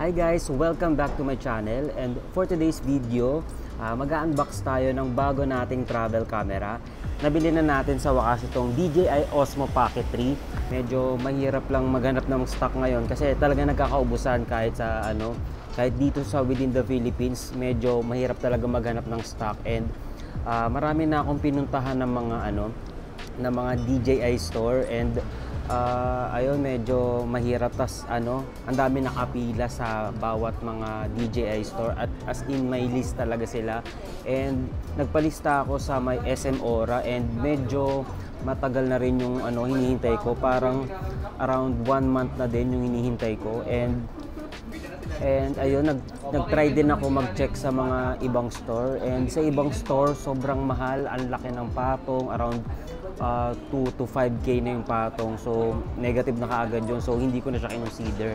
Hi guys! Welcome back to my channel, and for today's video, mag-unbox tayo ng bago nating travel camera. Nabili na natin sa wakas itong DJI Osmo Pocket 3. Medyo mahirap lang maghanap ng stock ngayon kasi talaga nagkakaubusan kahit dito sa within the Philippines, medyo mahirap talaga maghanap ng stock, and marami na akong pinuntahan ng mga DJI store, and ayun, medyo mahirap. Tas ang dami nakapila sa bawat mga DJI store, at as in may list talaga sila, and nagpalista ako sa may SM Aura, and medyo matagal na rin yung hinihintay ko. Parang around 1 month na din yung hinihintay ko, and ayun, nag-try din ako mag-check sa mga ibang store, and sa ibang store sobrang mahal, ang laki ng patong, around 2 to 5K na yung patong. So negative na kaagad yun, so hindi ko na siya kinonsider.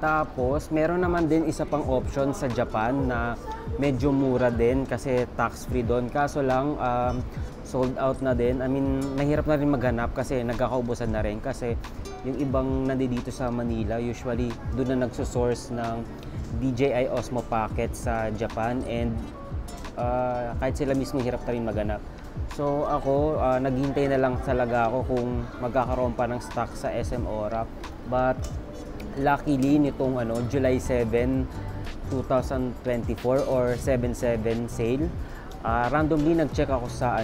Tapos meron naman din isa pang option sa Japan na medyo mura din kasi tax free doon, kaso lang sold out na din. I mean, mahirap na rin maghanap kasi nagkakaubusan na rin, kasi yung ibang nandito sa Manila usually doon na nagsosource ng DJI Osmo Pocket sa Japan, and kahit sila mismo hirap na rin maghanap. So ako, naghintay na lang talaga ako kung magkakaroon pa ng stock sa SM Aura. But luckily nitong July 7, 2024 or 7/7 sale, randomly nag-check ako sa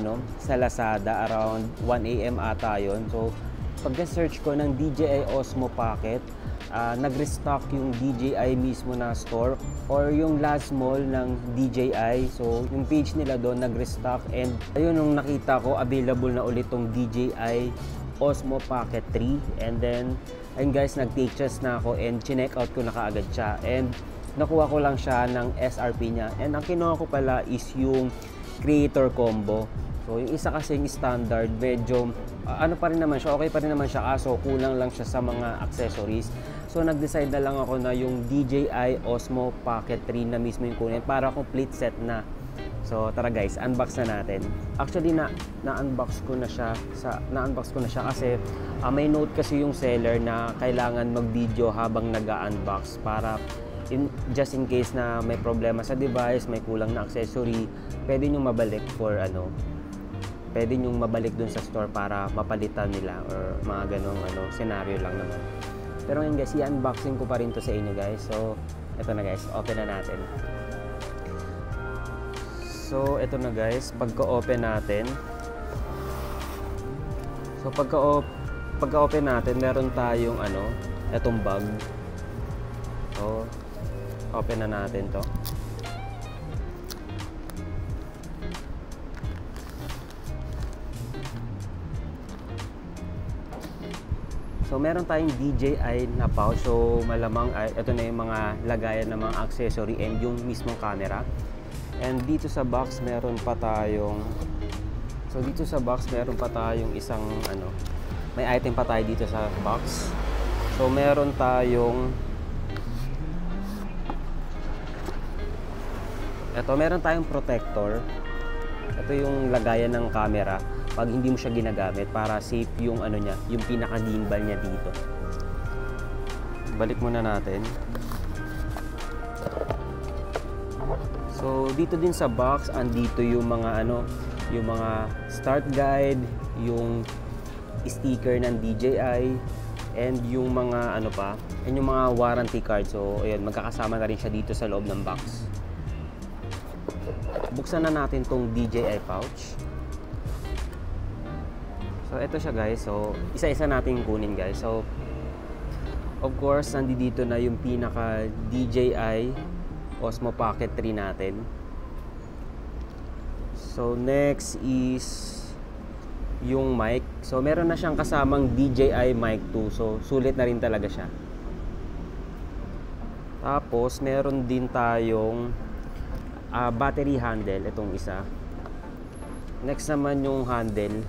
Lazada around 1 AM ata yun. So pagka-search ko ng DJI Osmo Pocket, nag-restock yung DJI mismo na store or yung last mall ng DJI. So yung page nila doon nag-restock, and ayun, nung nakita ko available na ulit tong DJI Osmo Pocket 3, and then ayun guys, nag-take test na ako and chinek out ko na kaagad siya, and nakuha ko lang siya ng SRP niya, and ang kinuha ko pala is yung creator combo. So yung isa kasing standard, medyo pa rin naman siya, okay pa rin naman siya, kaso kulang lang siya sa mga accessories. So nag-decide na lang ako na yung DJI Osmo Pocket 3 na mismo yung kunin para complete set na. So tara guys, unbox na natin. Actually na-unbox ko na siya kasi may note kasi yung seller na kailangan mag-video habang nag-unbox para just in case na may problema sa device, may kulang na accessory, pwede nyo mabalik pwede nyo mabalik dun sa store para mapalitan nila, or mga ganong scenario lang naman. Pero ngayon guys, i-unboxing ko pa rin to sa inyo guys. So eto na guys, open na natin. So eto na guys, pagka-open natin, pagka-open natin, meron tayong etong bag. So open na natin to. So meron tayong DJI na pouch. So malamang ito na yung mga lagayan ng mga accessory and yung mismong camera. And dito sa box meron pa tayong isang may item pa tayo dito sa box. So meron tayong protector. Ito yung lagayan ng camera pag hindi mo siya ginagamit, para safe yung yung pinaka-gimbal niya dito. Balik muna natin. So dito din sa box, andito yung mga yung mga start guide, yung sticker ng DJI, and yung mga yung mga warranty card. So ayun, magkakasama na rin siya dito sa loob ng box. Buksan na natin tong DJI pouch. So ito siya guys. So isa-isa natin kunin guys. So of course, nandito na yung pinaka DJI Osmo Pocket 3 natin. So next is yung mic. So meron na siyang kasamang DJI mic 2. So sulit na rin talaga siya. Tapos meron din tayong battery handle, itong isa. Next naman yung handle.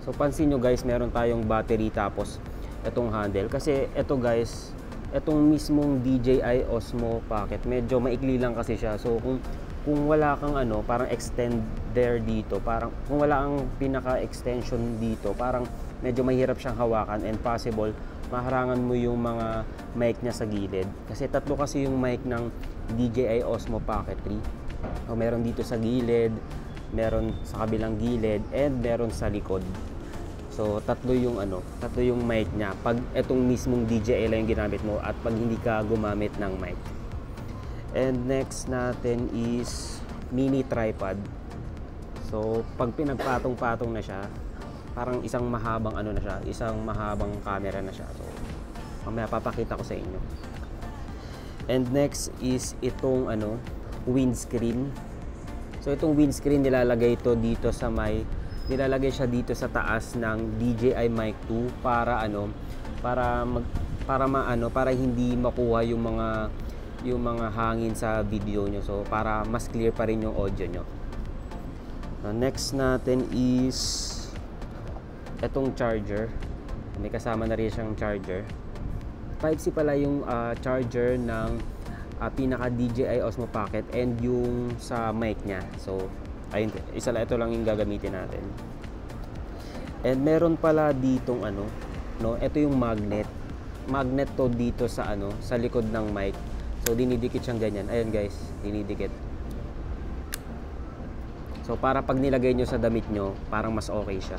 So pansin nyo guys, meron tayong battery tapos itong handle, kasi ito guys, itong mismong DJI Osmo Pocket medyo maikli lang kasi siya. So kung wala kang parang extender dito, parang kung wala kang pinaka extension dito, parang medyo mahirap siyang hawakan, and possible maharangan mo yung mga mic niya sa gilid. Kasi tatlo kasi yung mic ng DJI Osmo Pocket 3. So, meron dito sa gilid, meron sa kabilang gilid, and meron sa likod. So, tatlo yung mic niya. Pag etong mismong DJI lang yung ginamit mo at pag hindi ka gumamit ng mic. And next natin is mini tripod. So, pag pinagpatong-patong na siya, parang isang mahabang isang mahabang camera na siya. So, mamaya papakita ko sa inyo. And next is itong windscreen. So, itong windscreen nilalagay siya dito sa taas ng DJI Mic 2 para hindi makuha yung mga hangin sa video nyo. So, para mas clear pa rin yung audio nyo. Next natin is itong charger. May kasama na rin siyang charger. Type-C pala yung charger ng pinaka DJI Osmo Pocket and yung sa mic niya. So, ayun, ito lang yung gagamitin natin. And meron pala ditong ito yung magnet. Magnet to dito sa likod ng mic. So, dinidikit siyang ganyan. Ayan guys, dinidikit. So, para pag nilagay nyo sa damit nyo, parang mas okay siya.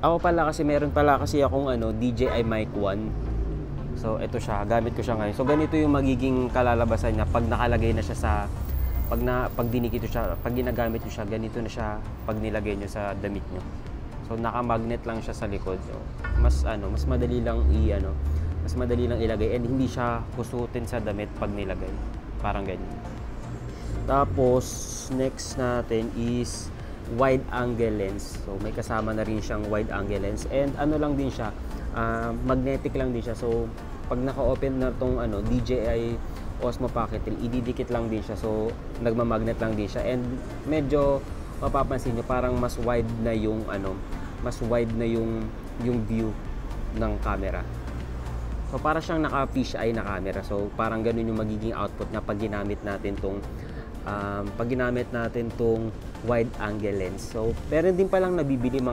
Ako pala kasi meron pala kasi akong DJI Mic 1. So ito siya, gamit ko siya ngayon. So ganito yung magiging kalalabasan niya pag nakalagay na siya sa pag dinikit siya, pag ginagamit niyo siya, ganito na siya pag nilagay niyo sa damit niyo. So naka-magnet lang siya sa likod. So mas madali lang mas madali lang ilagay and hindi siya kusutin sa damit pag nilagay. Parang ganyan. Tapos next natin is wide angle lens. So may kasama na rin siyang wide angle lens and lang din siya, magnetic lang din siya. So pag naka-open na tong DJI Osmo Pocket 3, ididikit lang din siya. So nagma-magnet lang din siya and medyo mapapansin niyo parang mas wide na yung view ng camera. So para siyang naka-fish eye na camera. So parang ganun yung magiging output niya pag ginamit natin tong wide angle lens. So meron din palang nabibili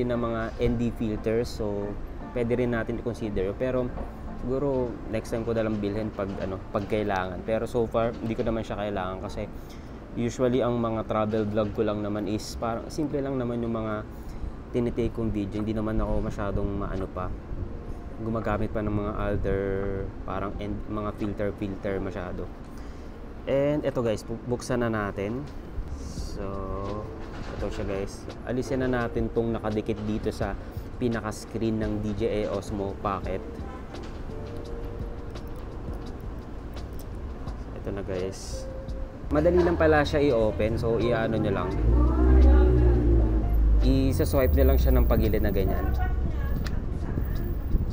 ng mga ND filters. So pwede rin natin i-consider, pero siguro next time ko na lang bilhin pag kailangan. Pero so far hindi ko naman siya kailangan kasi usually ang mga travel vlog ko lang naman is parang simple lang naman yung mga tinitake kong video. Hindi naman ako masyadong gumagamit pa ng mga other parang mga filter masyado. And ito guys, buksan na natin. So ito siya guys, alisin na natin tong nakadikit dito sa pinaka screen ng DJI Osmo Pocket. Ito na guys, madali lang pala siya i-open. So nyo lang, i-swipe nyo lang siya ng pagilid na ganyan.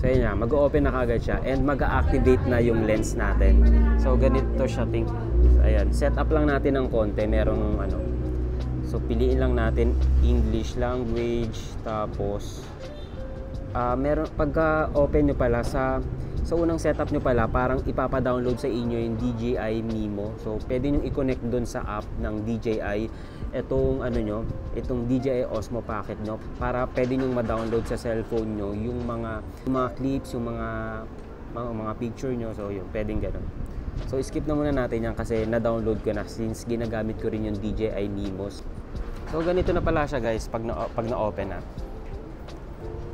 So yun, mag-open na kagad siya and mag-activate na yung lens natin. So ganito siya, ayan, set up lang natin ng konti. Merong so piliin lang natin English language. Tapos meron, pagka open nyo pala sa unang setup nyo pala, parang ipapa-download sa inyo yung DJI Mimo. So pwede nyo i-connect doon sa app ng DJI itong DJI Osmo Pocket nyo, para pwede nyo ma-download sa cellphone nyo yung mga clips, yung mga picture nyo. So yun, pwedeng ganun. So skip na muna natin yan kasi na-download ko na since ginagamit ko rin yung DJI Mimos. So ganito na pala siya guys pag na-open na.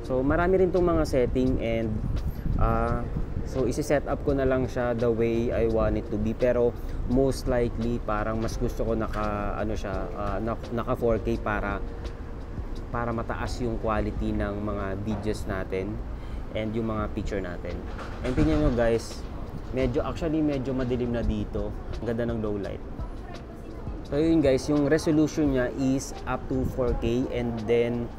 So marami rin tong mga setting and so isi-set up ko na lang siya the way I want it to be, pero most likely parang mas gusto ko naka 4K para mataas yung quality ng mga videos natin and yung mga picture natin. And tingnan nyo guys, medyo madilim na dito. Ang ganda ng low light. So yun guys, yung resolution niya is up to 4K and then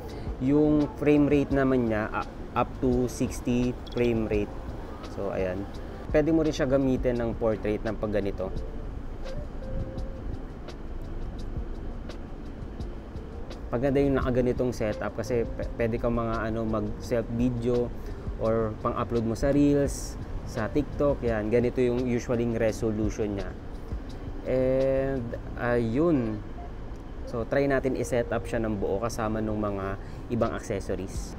yung frame rate naman niya up to 60 frame rate. So ayan, pwede mo rin siya gamitin ng portrait ng pag ganito. Paganda yung nakaganitong setup kasi pwede kang mag self video or pang-upload mo sa Reels, sa TikTok. Yan, ganito yung usually resolution niya. And ayun, so try natin i-set up siya ng buo kasama ng mga ibang accessories.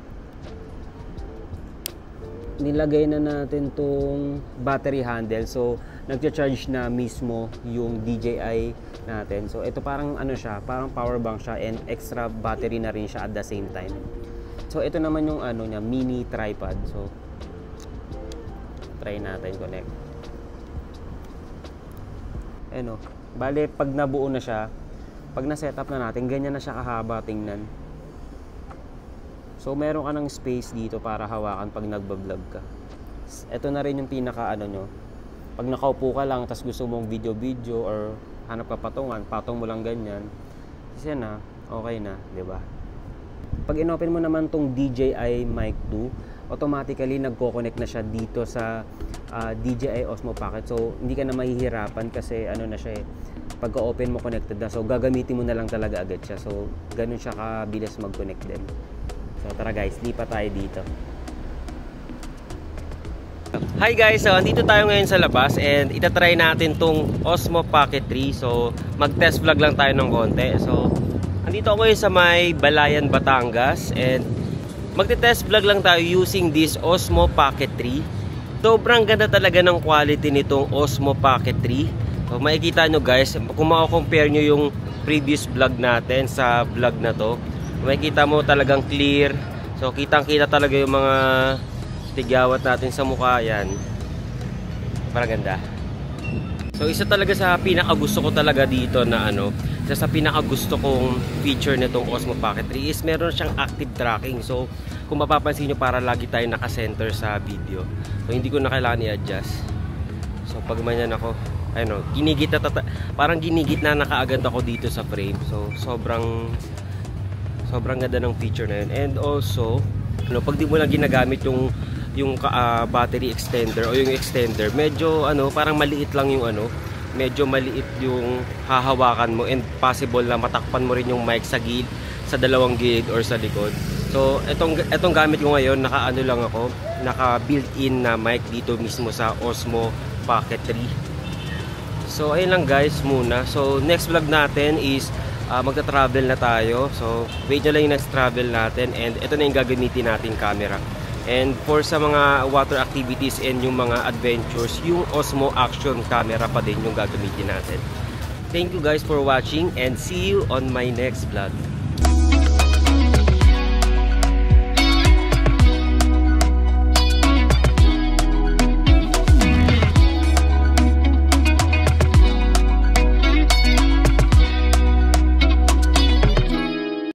nilagay na natin tong battery handle. So, nagcha-charge na mismo yung DJI natin. So, ito parang ano siya, parang power bank siya and extra battery na rin siya at the same time. So, ito naman yung ano niya, mini tripod. So, try natin connect. Ano, bale pag nabuo na siya, pag na-setup na natin, ganyan na siya kahaba tingnan. So, meron ka ng space dito para hawakan pag nagbablog ka. Ito na rin yung pinaka ano nyo. Pag nakaupo ka lang, tas gusto mong video-video or hanap ka patungan, patong mo lang ganyan. Kasi na, okay na, di ba? Pag inopen mo naman tong DJI Mic 2, automatically nagko-connect na siya dito sa DJI Osmo Pocket. So, hindi ka na mahihirapan kasi ano na siya eh. Pagka-open mo, connected na. So, gagamitin mo na lang talaga agad siya. So, ganun siya kabilis mag-connect din. So, tara guys, lipat tayo dito. Hi guys, so andito tayo ngayon sa labas and itatry natin tong Osmo Pocket 3. So, mag-test vlog lang tayo ng konti. So, andito ako ngayon sa may Balayan, Batangas and magte-test vlog lang tayo using this Osmo Pocket 3. Sobrang ganda talaga ng quality nitong Osmo Pocket 3. So, makikita nyo guys, kung mako-compare nyo yung previous vlog natin sa vlog na to, makikita mo talagang clear. So, kitang-kita talaga yung mga tigawat natin sa mukha, yan. Parang ganda. So, isa talaga sa pinakagusto ko talaga dito na ano, isa sa pinakagusto kong feature nitong Osmo Pocket 3 is meron siyang active tracking. So, kung mapapansin nyo, para lagi tayo naka-center sa video. So, hindi ko na kailangan i-adjust. So, pag manyan ako, ano, ginigit na parang ginigit na nakaagad ako dito sa frame. So, sobrang ganda ng feature na yun. And also, ano, pag di mo lang ginagamit yung battery extender o yung extender, medyo ano, parang maliit lang yung ano, medyo maliit yung hahawakan mo and possible na matakpan mo rin yung mic sa sa dalawang gilid or sa likod. So, etong gamit ko ngayon, naka-ano lang ako, naka built-in na mic dito mismo sa Osmo Pocket 3. So, ayun lang guys muna. So, next vlog natin is magta-travel na tayo. So, wait nyo lang yung next travel natin and ito na yung gagamitin nating camera. And for sa mga water activities and yung mga adventures, yung Osmo Action camera pa din yung gagamitin natin. Thank you guys for watching and see you on my next vlog.